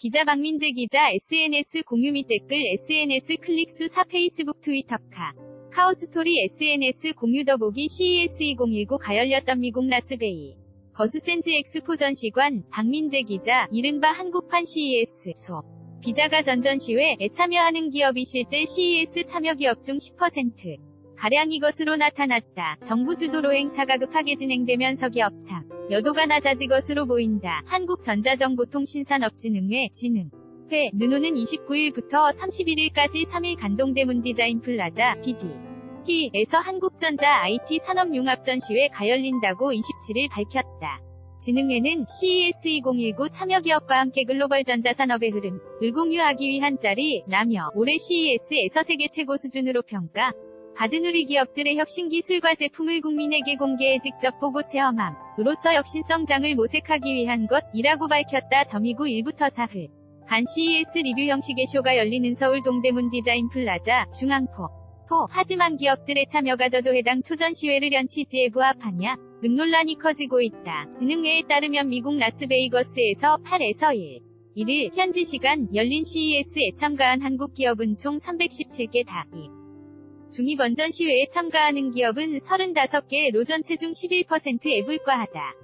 기자 박민재 기자 SNS 공유 및 댓글 SNS 클릭수 4 페이스북 트위터 카오스토리 SNS 공유 더보기 CES 2019가 열렸던 미국 라스베이 거스샌즈 엑스포 전시관 박민재 기자 이른바 한국판 CES 비자가 전시회에 참여하는 기업이 실제 CES 참여 기업 중 10% 가량이 것으로 나타났다. 정부 주도로 행사가 급하게 진행되면서 기업 참여도가 낮아진 것으로 보인다. 한국전자정보통신산업진흥회 르노는 29일부터 31일까지 3일 간동대문 디자인 플라자 DDT에서 한국전자 IT 산업융합전시회가 열린다고 27일 밝혔다. 진흥회는 CES 2019 참여기업과 함께 글로벌 전자산업의 흐름을 공유하기 위한 자리라며 올해 CES에서 세계 최고 수준으로 받은 우리 기업들의 혁신기술과 제품을 국민에게 공개해 직접 보고 체험함으로써 혁신성장을 모색하기 위한 것이라고 밝혔다. 점이구 1부터 4일 간 CES 리뷰 형식의 쇼가 열리는 서울 동대문 디자인 플라자 중앙포 하지만 기업들의 참여가 저조 해당 초전시회를 연 취지에 부합하냐 논란이 커지고 있다. 진흥회에 따르면 미국 라스베이거스에서 8에서 1일 현지 시간 열린 CES에 참가한 한국 기업은 총 317개 중 이번 전시회에 참가하는 기업은 35개로 전체 중 11%에 불과하다.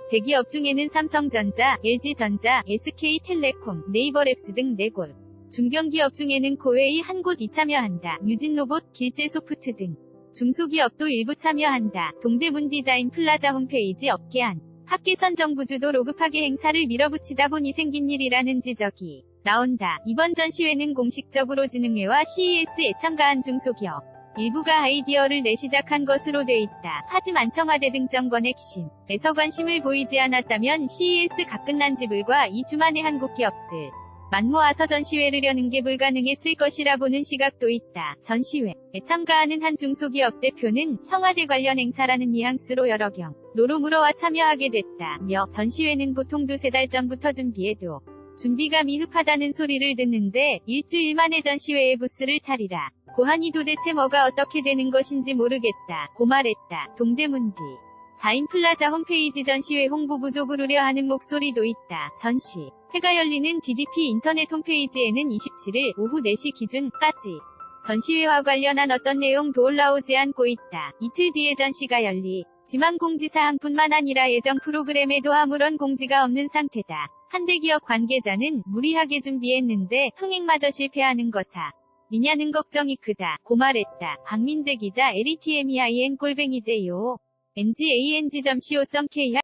대기업 중에는 삼성전자, LG전자, SK텔레콤, 네이버랩스 등 4곳, 중견기업 중에는 코웨이 한 곳이 참여한다. 유진로봇, 길제소프트 등 중소기업도 일부 참여한다. 동대문 디자인 플라자 홈페이지 업계안 밖에선 정부 주도로 급하게 행사를 밀어붙이다 보니 생긴 일이라는 지적이 나온다. 이번 전시회는 공식적으로 진흥회와 CES에 참가한 중소기업 일부가 아이디어를 내 시작한 것으로 돼 있다. 하지만 청와대 등 정권 핵심에서 관심을 보이지 않았다면 CES가 끝난 지 불과 2주 만에 한국 기업들 만 모아서 전시회를 여는 게 불가능했을 것이라 보는 시각도 있다. 전시회에 참가하는 한 중소기업 대표는 청와대 관련 행사라는 뉘앙스로 여러 경로로 물어와 참여하게 됐다며 전시회는 보통 2-3달 전부터 준비해도 준비가 미흡하다는 소리를 듣는데 일주일 만에 전시회에 부스를 차리라. 고하니 도대체 뭐가 어떻게 되는 것인지 모르겠다. 고 말했다. 동대문 디자인 플라자 홈페이지 전시회 홍보 부족을 우려하는 목소리도 있다. 전시회가 열리는 DDP 인터넷 홈페이지에는 27일 오후 4시 기준까지 전시회와 관련한 어떤 내용도 올라오지 않고 있다. 이틀 뒤에 전시가 열리지만 공지사항뿐만 아니라 예정 프로그램에도 아무런 공지가 없는 상태다. 한 대기업 관계자는 무리하게 준비했는데 흥행마저 실패하는 거사 니냐는 걱정이 크다. 고 말했다. 박민재 기자 LETMEIN@jyoong.co.kr